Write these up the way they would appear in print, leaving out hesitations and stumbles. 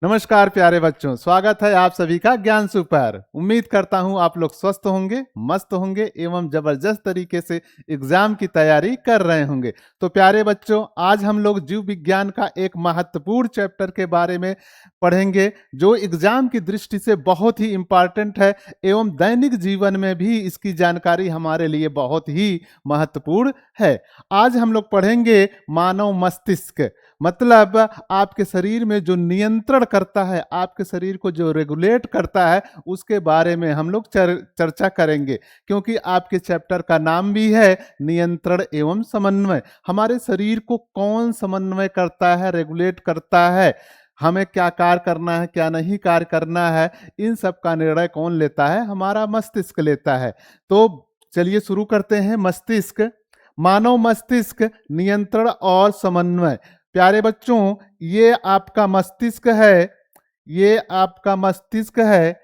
नमस्कार प्यारे बच्चों, स्वागत है आप सभी का ज्ञान सुपर। उम्मीद करता हूं आप लोग स्वस्थ होंगे, मस्त होंगे एवं जबरदस्त तरीके से एग्जाम की तैयारी कर रहे होंगे। तो प्यारे बच्चों, आज हम लोग जीव विज्ञान का एक महत्वपूर्ण चैप्टर के बारे में पढ़ेंगे जो एग्जाम की दृष्टि से बहुत ही इंपॉर्टेंट है एवं दैनिक जीवन में भी इसकी जानकारी हमारे लिए बहुत ही महत्वपूर्ण है। आज हम लोग पढ़ेंगे मानव मस्तिष्क, मतलब आपके शरीर में जो नियंत्रण करता है, आपके शरीर को जो रेगुलेट करता है, उसके बारे में हम लोग चर्चा करेंगे। क्योंकि आपके चैप्टर का नाम भी है नियंत्रण एवं समन्वय। हमारे शरीर को कौन समन्वय करता है, रेगुलेट करता है, हमें क्या कार्य करना है, क्या नहीं कार्य करना है, इन सब का निर्णय कौन लेता है? हमारा मस्तिष्क लेता है। तो चलिए शुरू करते हैं। मस्तिष्क, मानव मस्तिष्क, नियंत्रण और समन्वय। प्यारे बच्चों, ये आपका मस्तिष्क है, ये आपका मस्तिष्क है।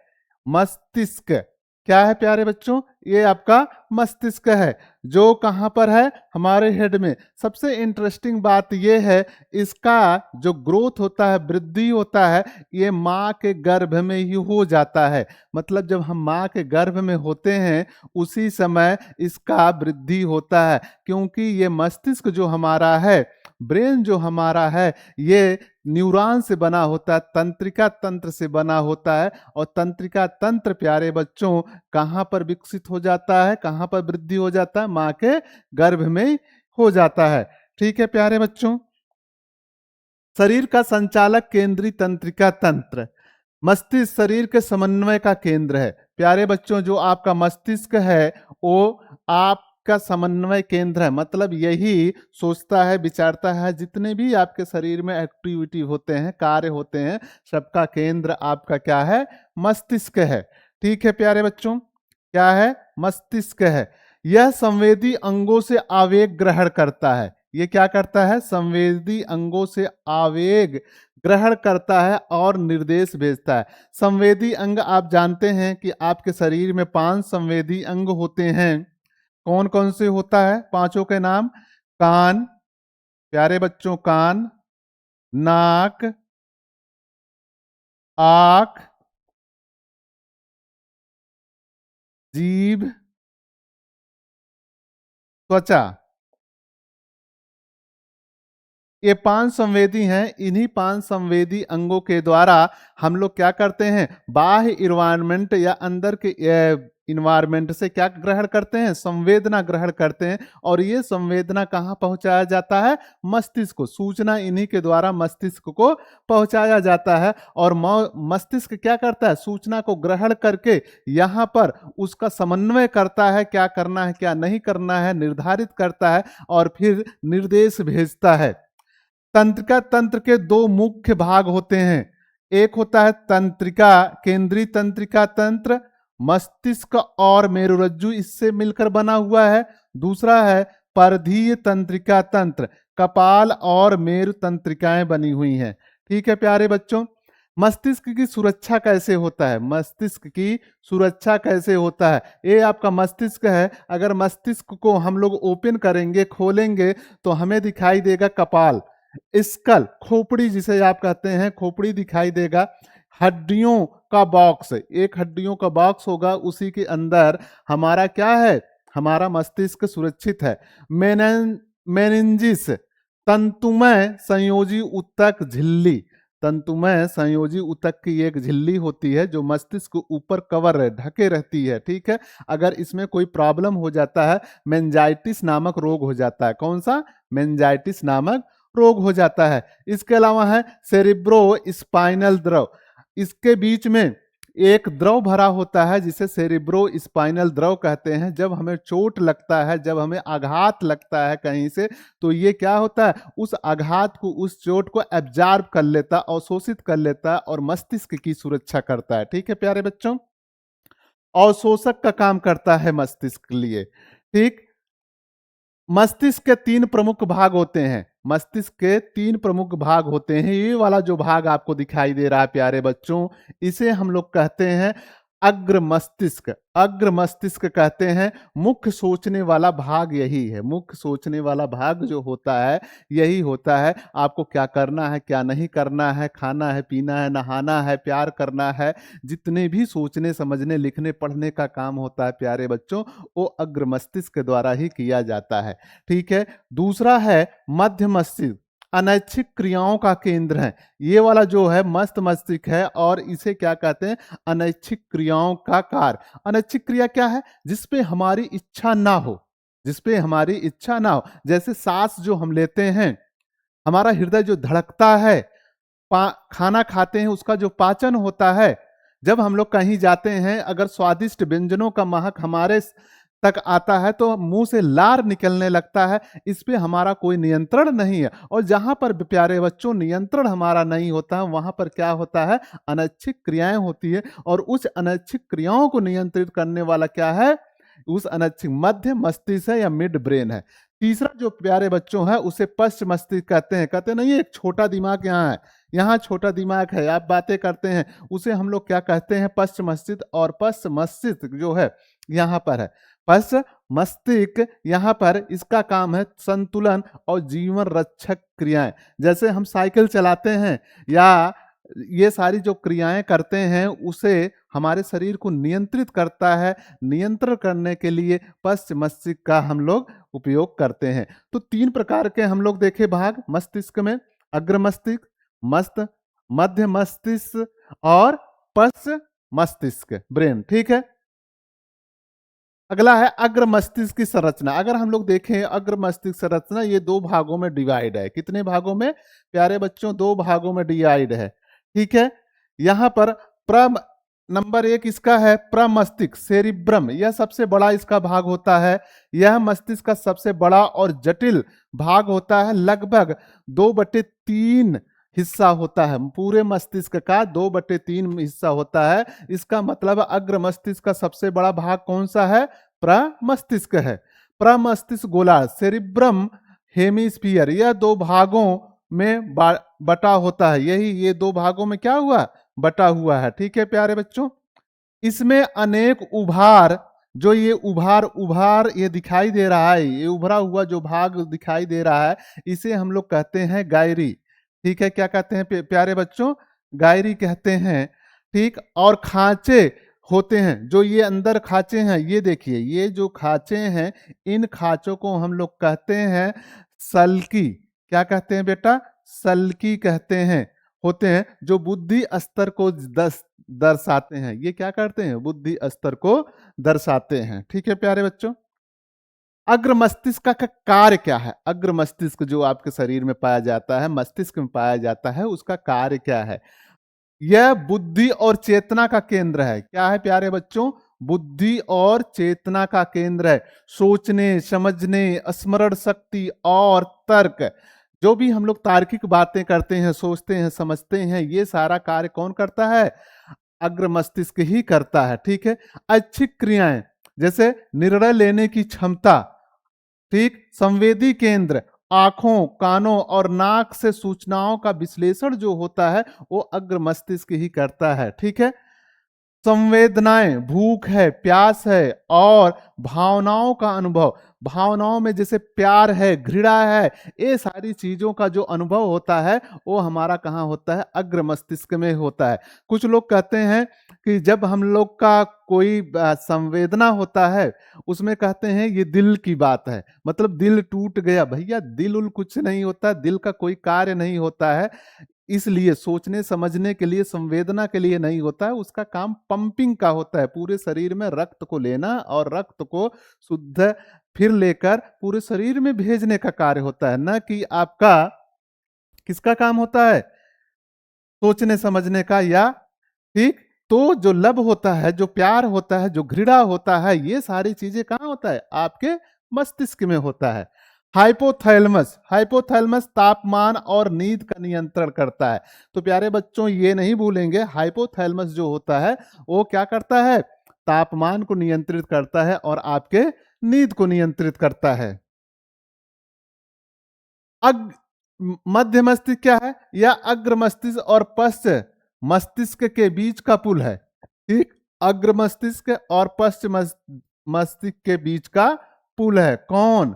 मस्तिष्क क्या है प्यारे बच्चों? ये आपका मस्तिष्क है जो कहाँ पर है? हमारे हेड में। सबसे इंटरेस्टिंग बात ये है, इसका जो ग्रोथ होता है, वृद्धि होता है, ये माँ के गर्भ में ही हो जाता है। मतलब जब हम माँ के गर्भ में होते हैं उसी समय इसका वृद्धि होता है। क्योंकि ये मस्तिष्क जो हमारा है, ब्रेन जो हमारा है, ये न्यूरॉन से बना होता है, तंत्रिका तंत्र से बना होता है। और तंत्रिका तंत्र प्यारे बच्चों कहाँ पर विकसित हो जाता है, कहाँ पर वृद्धि हो जाता है? माँ के गर्भ में हो जाता है। ठीक है प्यारे बच्चों। शरीर का संचालक केंद्रीय तंत्रिका तंत्र। मस्तिष्क शरीर के समन्वय का केंद्र है। प्यारे बच्चों, जो आपका मस्तिष्क है वो आपका समन्वय केंद्र है। मतलब यही सोचता है, विचारता है, जितने भी आपके शरीर में एक्टिविटी होते हैं, कार्य होते हैं, सबका केंद्र आपका क्या है? मस्तिष्क है। ठीक है प्यारे बच्चों, क्या है? मस्तिष्क है। यह संवेदी अंगों से आवेग ग्रहण करता है। ये क्या करता है? संवेदी अंगों से आवेग ग्रहण करता है और निर्देश भेजता है। संवेदी अंग आप जानते हैं कि आपके शरीर में 5 संवेदी अंग होते हैं। कौन कौन से होता है? पांचों के नाम। कान, प्यारे बच्चों, कान, नाक, आंख, जीभ, त्वचा। ये 5 संवेदी हैं। इन्हीं 5 संवेदी अंगों के द्वारा हम लोग क्या करते हैं? बाह्य इन्वायरमेंट या अंदर के इन्वायरमेंट से क्या ग्रहण करते हैं? संवेदना ग्रहण करते हैं। और ये संवेदना कहाँ पहुंचाया जाता है? मस्तिष्क को। सूचना इन्हीं के द्वारा मस्तिष्क को पहुंचाया जाता है। और मस्तिष्क क्या करता है? सूचना को ग्रहण करके यहाँ पर उसका समन्वय करता है, क्या करना है, क्या नहीं करना है, निर्धारित करता है और फिर निर्देश भेजता है। तंत्रिका तंत्र के 2 मुख्य भाग होते हैं। एक होता है तंत्रिका, केंद्रीय तंत्रिका तंत्र, मस्तिष्क और मेरुरज्जु इससे मिलकर बना हुआ है। दूसरा है परिधीय तंत्रिका तंत्र, कपाल और मेरु तंत्रिकाएं बनी हुई हैं। ठीक है प्यारे बच्चों। मस्तिष्क की सुरक्षा कैसे होता है? मस्तिष्क की सुरक्षा कैसे होता है? ये आपका मस्तिष्क है। अगर मस्तिष्क को हम लोग ओपन करेंगे, खोलेंगे, तो हमें दिखाई देगा कपाल, स्कल, खोपड़ी जिसे आप कहते हैं, खोपड़ी दिखाई देगा। हड्डियों का बॉक्स, एक हड्डियों का बॉक्स होगा, उसी के अंदर हमारा क्या है? हमारा मस्तिष्क सुरक्षित है। मेनिंजिस, तंतुमय संयोजी ऊतक झिल्ली। तंतुमय संयोजी ऊतक की एक झिल्ली होती है जो मस्तिष्क के ऊपर कवर है, ढके रहती है। ठीक है। अगर इसमें कोई प्रॉब्लम हो जाता है, मेंजाइटिस नामक रोग हो जाता है। कौन सा? मेंजाइटिस नामक रोग हो जाता है। इसके अलावा है सेरिब्रो स्पाइनल द्रव। इसके बीच में एक द्रव भरा होता है जिसे सेरिब्रो स्पाइनल द्रव कहते हैं। जब हमें चोट लगता है, जब हमें आघात लगता है कहीं से, तो ये क्या होता है? उस आघात को, उस चोट को एब्जॉर्ब कर लेता, अवशोषित कर लेता और मस्तिष्क की सुरक्षा करता है। ठीक है प्यारे बच्चों। अवशोषक का काम करता है मस्तिष्क के लिए। ठीक। मस्तिष्क के 3 प्रमुख भाग होते हैं। मस्तिष्क के 3 प्रमुख भाग होते हैं। ये वाला जो भाग आपको दिखाई दे रहा है प्यारे बच्चों, इसे हम लोग कहते हैं अग्र मस्तिष्क, अग्र मस्तिष्क कहते हैं मुख्य सोचने वाला भाग यही है। मुख्य सोचने वाला भाग जो होता है यही होता है। आपको क्या करना है, क्या नहीं करना है, खाना है, पीना है, नहाना है, प्यार करना है, जितने भी सोचने समझने लिखने पढ़ने का काम होता है प्यारे बच्चों, वो अग्र मस्तिष्क द्वारा ही किया जाता है। ठीक है। दूसरा है मध्य मस्तिष्क, अनैच्छिक क्रियाओं का केंद्र है। ये वाला जो है मस्त मस्तिष्क है और इसे क्या कहते हैं, अनैच्छिक क्रियाओं का कार्य। अनैच्छिक क्रिया क्या है, जिसपे हमारी इच्छा ना हो, जिसपे हमारी इच्छा ना हो। जैसे सांस जो हम लेते हैं, हमारा हृदय जो धड़कता है, खाना खाते हैं, उसका जो पाचन होता है, जब हम लोग कहीं जाते हैं, अगर स्वादिष्ट व्यंजनों का महक हमारे तक आता है तो मुंह से लार निकलने लगता है। इस पे हमारा कोई नियंत्रण नहीं है। और जहां पर प्यारे बच्चों नियंत्रण हमारा नहीं होता है, वहां पर क्या होता है, अनैच्छिक क्रियाएं होती है। और उस अनैच्छिक क्रियाओं को नियंत्रित करने वाला क्या है, उस अनैच्छिक मध्य मस्तिष्क है या मिड ब्रेन है। तीसरा जो प्यारे बच्चों है उसे पश्च मस्तिष्क कहते हैं। कहते नहीं, एक छोटा दिमाग यहाँ है, यहाँ छोटा दिमाग है, आप बातें करते हैं, उसे हम लोग क्या कहते हैं, पश्च मस्तिष्क। और पश्च मस्तिष्क जो है यहाँ पर है, पश्च मस्तिष्क यहाँ पर इसका काम है संतुलन और जीवन रक्षक क्रियाएं। जैसे हम साइकिल चलाते हैं या ये सारी जो क्रियाएं करते हैं, उसे हमारे शरीर को नियंत्रित करता है। नियंत्रण करने के लिए पश्च मस्तिष्क का हम लोग उपयोग करते हैं। तो 3 प्रकार के हम लोग देखे भाग मस्तिष्क में, अग्र मस्तिष्क, मस्त मध्य मस्तिष्क और पश्च मस्तिष्क ब्रेन। ठीक है। अगला है अग्र मस्तिष्क की संरचना। अगर हम लोग देखें अग्र मस्तिष्क संरचना, ये 2 भागों में डिवाइड है। कितने भागों में प्यारे बच्चों, 2 भागों में डिवाइड है। ठीक है। यहां पर नंबर 1 इसका है प्रमस्तिष्क, सेरिब्रम, यह सबसे बड़ा इसका भाग होता है। यह मस्तिष्क का सबसे बड़ा और जटिल भाग होता है। लगभग 2/3 हिस्सा होता है। पूरे मस्तिष्क का 2/3 हिस्सा होता है। इसका मतलब अग्र मस्तिष्क का सबसे बड़ा भाग कौन सा है, प्रमस्तिष्क है। प्रमस्तिष्क गोलार्ध, सेरिब्रम हेमिस्फीयर, यह 2 भागों में बटा होता है। यही ये 2 भागों में क्या हुआ, बटा हुआ है। ठीक है प्यारे बच्चों। इसमें अनेक उभार, जो ये उभार ये दिखाई दे रहा है, ये उभरा हुआ जो भाग दिखाई दे रहा है, इसे हम लोग कहते हैं गायरी। ठीक है। क्या कहते हैं प्यारे बच्चों, गायरी कहते हैं। ठीक। और खांचे होते हैं, जो ये अंदर खांचे हैं, ये देखिए, ये जो खांचे हैं, इन खांचों को हम लोग कहते हैं सल्की। क्या कहते हैं बेटा, सल्की कहते हैं, होते हैं, जो बुद्धि स्तर को दर्शाते हैं। ये क्या करते हैं, बुद्धि स्तर को दर्शाते हैं। ठीक है प्यारे बच्चों। अग्र मस्तिष्क का कार्य क्या है, अग्र मस्तिष्क जो आपके शरीर में पाया जाता है, मस्तिष्क में पाया जाता है, उसका कार्य क्या है। यह बुद्धि और चेतना का केंद्र है। क्या है प्यारे बच्चों, बुद्धि और चेतना का केंद्र है। सोचने समझने, स्मरण शक्ति और तर्क, जो भी हम लोग तार्किक बातें करते हैं, सोचते हैं, समझते हैं, ये सारा कार्य कौन करता है, अग्र मस्तिष्क ही करता है। ठीक है। ऐच्छिक क्रियाएं, जैसे निर्णय लेने की क्षमता, ठीक, संवेदी केंद्र, आंखों, कानों और नाक से सूचनाओं का विश्लेषण जो होता है, वो अग्र मस्तिष्क ही करता है। ठीक है। संवेदनाएं, भूख है, प्यास है और भावनाओं का अनुभव, भावनाओं में जैसे प्यार है, घृणा है, ये सारी चीजों का जो अनुभव होता है, वो हमारा कहाँ होता है, अग्र मस्तिष्क में होता है। कुछ लोग कहते हैं कि जब हम लोग का कोई संवेदना होता है, उसमें कहते हैं ये दिल की बात है, मतलब दिल टूट गया। भैया दिल उल कुछ नहीं होता, दिल का कोई कार्य नहीं होता है। इसलिए सोचने समझने के लिए, संवेदना के लिए नहीं होता है, उसका काम पंपिंग का होता है, पूरे शरीर में रक्त को लेना और रक्त को शुद्ध फिर लेकर पूरे शरीर में भेजने का कार्य होता है। न कि आपका किसका काम होता है, सोचने समझने का। या ठीक, तो जो लब होता है, जो प्यार होता है, जो घृणा होता है, ये सारी चीजें कहाँ होता है, आपके मस्तिष्क में होता है। हाइपोथैलेमस, हाइपोथैलेमस तापमान और नींद का नियंत्रण करता है। तो प्यारे बच्चों ये नहीं भूलेंगे, हाइपोथैलेमस जो होता है वो क्या करता है, तापमान को नियंत्रित करता है और आपके नींद को नियंत्रित करता है। मध्य मस्तिष्क क्या है, या अग्र मस्तिष्क और पश्च मस्तिष्क के बीच का पुल है। ठीक। अग्र मस्तिष्क और पश्चिम मस्तिष्क के बीच का पुल है। कौन?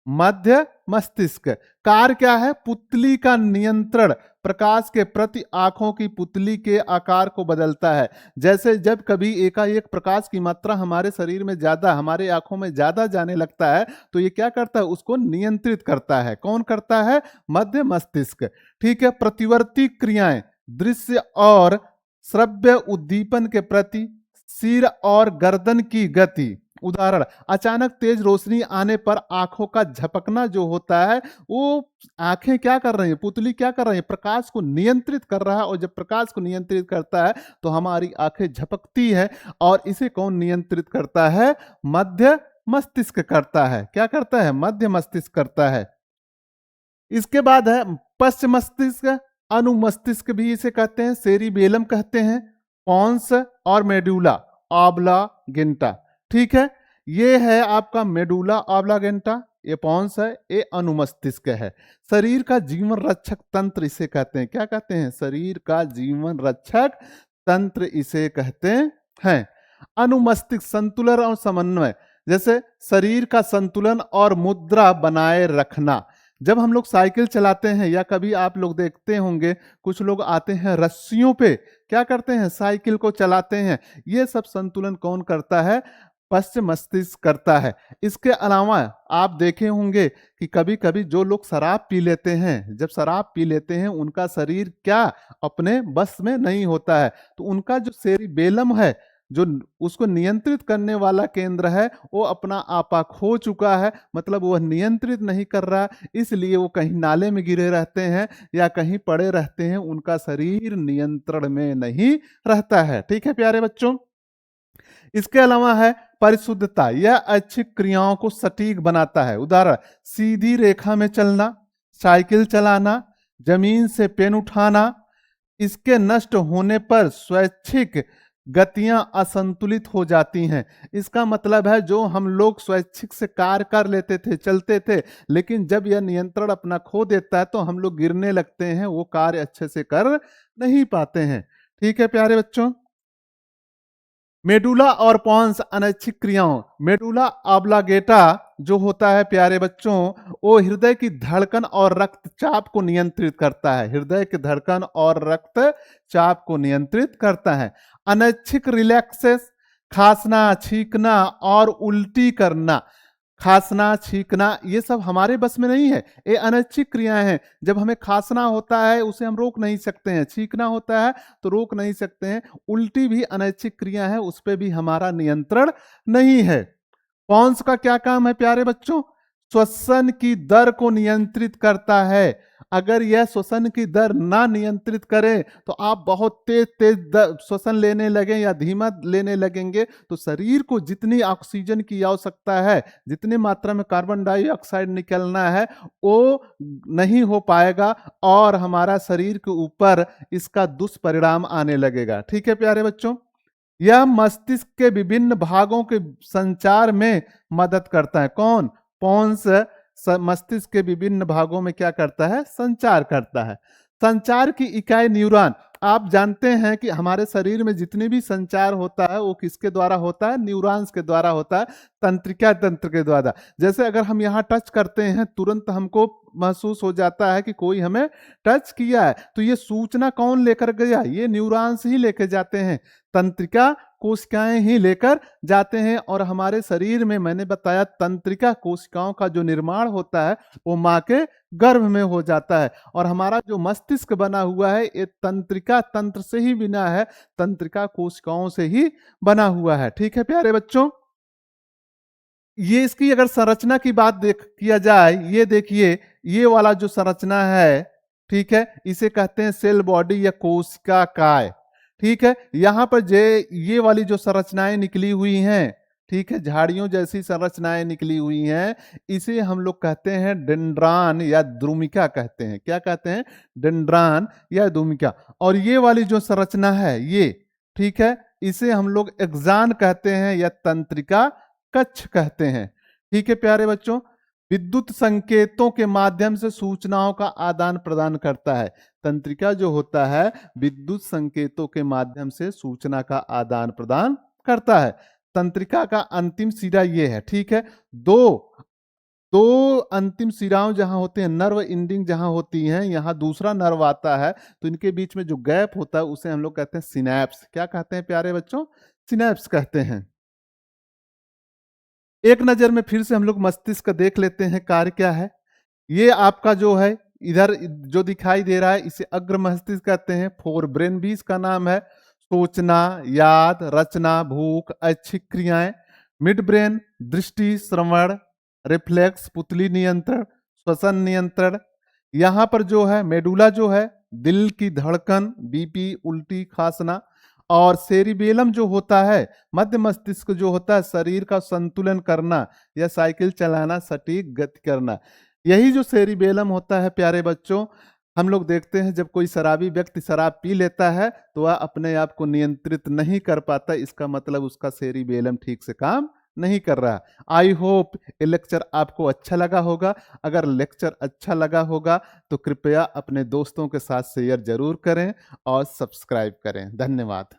मध्य मस्तिष्क। कार्य क्या है? पुतली का नियंत्रण, प्रकाश के प्रति आंखों की पुतली के आकार को बदलता है। जैसे जब कभी एकाएक प्रकाश की मात्रा हमारे शरीर में ज्यादा, हमारे आंखों में ज्यादा जाने लगता है, तो ये क्या करता है? उसको नियंत्रित करता है। कौन करता है? मध्य मस्तिष्क। ठीक है। प्रतिवर्ती क्रियाएं, दृश्य और श्रव्य उद्दीपन के प्रति सिर और गर्दन की गति। उदाहरण, अचानक तेज रोशनी आने पर आंखों का झपकना जो होता है, वो आंखें क्या कर रही है? पुतली क्या कर रही है? प्रकाश को नियंत्रित कर रहा है, और जब प्रकाश को नियंत्रित करता है तो हमारी आंखें झपकती है। और इसे कौन नियंत्रित करता है? मध्य मस्तिष्क करता है। क्या करता है? मध्य मस्तिष्क करता है। इसके बाद है पश्च मस्तिष्क, अनुमस्तिष्क भी इसे कहते हैं, सेरिबेलम कहते हैं, पॉन्स और मेडुला ऑब्लागेंटा। ठीक है। ये है आपका मेडुला ऑब्लागेंटा, ये पॉन्स है, ये अनुमस्तिष्क है। शरीर का जीवन रक्षक तंत्र इसे कहते हैं। क्या कहते हैं? शरीर का जीवन रक्षक तंत्र इसे कहते हैं। अनुमस्तिष्क संतुलन और समन्वय, जैसे शरीर का संतुलन और मुद्रा बनाए रखना। जब हम लोग साइकिल चलाते हैं, या कभी आप लोग देखते होंगे कुछ लोग आते हैं रस्सियों पे, क्या करते हैं? साइकिल को चलाते हैं। ये सब संतुलन कौन करता है? पश्च मस्तिष्क करता है। इसके अलावा आप देखे होंगे कि कभी कभी जो लोग शराब पी लेते हैं, जब शराब पी लेते हैं उनका शरीर क्या अपने बस में नहीं होता है, तो उनका जो सेरिबेलम है, जो उसको नियंत्रित करने वाला केंद्र है, वो अपना आपा खो चुका है। मतलब वह नियंत्रित नहीं कर रहा, इसलिए वो कहीं नाले में गिरे रहते हैं या कहीं पड़े रहते हैं, उनका शरीर नियंत्रण में नहीं रहता है। ठीक है प्यारे बच्चों। इसके अलावा है परिशुद्धता, यह अच्छी क्रियाओं को सटीक बनाता है। उदाहरण, सीधी रेखा में चलना, साइकिल चलाना, जमीन से पेन उठाना। इसके नष्ट होने पर स्वैच्छिक गतियां असंतुलित हो जाती हैं। इसका मतलब है जो हम लोग स्वैच्छिक से कार्य कर लेते थे, चलते थे, लेकिन जब यह नियंत्रण अपना खो देता है तो हम लोग गिरने लगते हैं, वो कार्य अच्छे से कर नहीं पाते हैं। ठीक है प्यारे बच्चों। मेडुला और पॉन्स अनैच्छिक क्रियाओं, मेडुला ऑब्लागेटा जो होता है प्यारे बच्चों, वो हृदय की धड़कन और रक्तचाप को नियंत्रित करता है। हृदय की धड़कन और रक्तचाप को नियंत्रित करता है। अनैच्छिक रिलैक्सेस, खांसना, छींकना और उल्टी करना। खांसना, छींकना, ये सब हमारे बस में नहीं है, ये अनैच्छिक क्रियाएं हैं। जब हमें खांसना होता है उसे हम रोक नहीं सकते हैं, छींकना होता है तो रोक नहीं सकते हैं, उल्टी भी अनैच्छिक क्रिया है, उस पर भी हमारा नियंत्रण नहीं है। पॉन्स का क्या काम है प्यारे बच्चों? श्वसन की दर को नियंत्रित करता है। अगर यह श्वसन की दर ना नियंत्रित करे तो आप बहुत तेज तेज श्वसन लेने लगे या धीमा लेने लगेंगे, तो शरीर को जितनी ऑक्सीजन की आवश्यकता है, जितनी मात्रा में कार्बन डाइऑक्साइड निकलना है, वो नहीं हो पाएगा और हमारा शरीर के ऊपर इसका दुष्परिणाम आने लगेगा। ठीक है प्यारे बच्चों। यह मस्तिष्क के विभिन्न भागों के संचार में मदद करता है। कौन? पॉन्स मस्तिष्क के विभिन्न भागों में क्या करता है? संचार करता है। संचार की इकाई न्यूरॉन। आप जानते हैं कि हमारे शरीर में जितने भी संचार होता है वो किसके द्वारा होता है? न्यूरॉन्स के द्वारा होता है, तंत्रिका तंत्र के द्वारा। जैसे अगर हम यहाँ टच करते हैं, तुरंत हमको महसूस हो जाता है कि कोई हमें टच किया है, तो ये सूचना कौन लेकर गया? ये न्यूरॉन्स ही लेकर जाते हैं, तंत्रिका कोशिकाएं ही लेकर जाते हैं। और हमारे शरीर में मैंने बताया तंत्रिका कोशिकाओं का जो निर्माण होता है वो माँ के गर्भ में हो जाता है। और हमारा जो मस्तिष्क बना हुआ है ये तंत्रिका तंत्र से ही बना है, तंत्रिका कोशिकाओं से ही बना हुआ है। ठीक है प्यारे बच्चों। ये इसकी अगर संरचना की बात किया जाए, ये देखिए, ये वाला जो संरचना है, ठीक है, इसे कहते हैं सेल बॉडी या कोशिका काय। ठीक है। यहां पर ये वाली जो संरचनाएं निकली हुई हैं, ठीक है, झाड़ियों जैसी संरचनाएं निकली हुई हैं, इसे हम लोग कहते हैं डेंड्रान या द्रुमिका कहते हैं। क्या कहते हैं? डेंड्रान या द्रुमिका। और ये वाली जो संरचना है ये, ठीक है, इसे हम लोग एक्सान कहते हैं या तंत्रिका कक्ष कहते हैं। ठीक है प्यारे बच्चों। विद्युत संकेतों के माध्यम से सूचनाओं का आदान प्रदान करता है। तंत्रिका जो होता है विद्युत संकेतों के माध्यम से सूचना का आदान प्रदान करता है। तंत्रिका का अंतिम सिरा ये है, ठीक है। दो दो अंतिम सिराओं जहां होते हैं, नर्व एंडिंग जहां होती हैं, यहां दूसरा नर्व आता है, तो इनके बीच में जो गैप होता है उसे हम लोग कहते हैं सिनैप्स। क्या कहते हैं प्यारे बच्चों? सिनैप्स कहते हैं। एक नजर में फिर से हम लोग मस्तिष्क का देख लेते हैं कार्य क्या है। ये आपका जो है इधर जो दिखाई दे रहा है इसे अग्र मस्तिष्क कहते हैं। फोर ब्रेन भी इसका नाम है। सोचना, याद, रचना, भूख, ऐच्छिक क्रियाएं। मिड ब्रेन दृष्टि, श्रवण, रिफ्लेक्स, पुतली नियंत्रण, श्वसन नियंत्रण। यहाँ पर जो है मेडुला जो है दिल की धड़कन, बीपी, उल्टी, खांसना। और सेरिबेलम जो होता है मध्य मस्तिष्क जो होता है शरीर का संतुलन करना या साइकिल चलाना, सटीक गति करना। यही जो सेरिबेलम होता है प्यारे बच्चों, हम लोग देखते हैं जब कोई शराबी व्यक्ति शराब पी लेता है तो वह अपने आप को नियंत्रित नहीं कर पाता, इसका मतलब उसका सेरिबेलम ठीक से काम नहीं कर रहा। आई होप ये लेक्चर आपको अच्छा लगा होगा। अगर लेक्चर अच्छा लगा होगा तो कृपया अपने दोस्तों के साथ शेयर जरूर करें और सब्सक्राइब करें। धन्यवाद।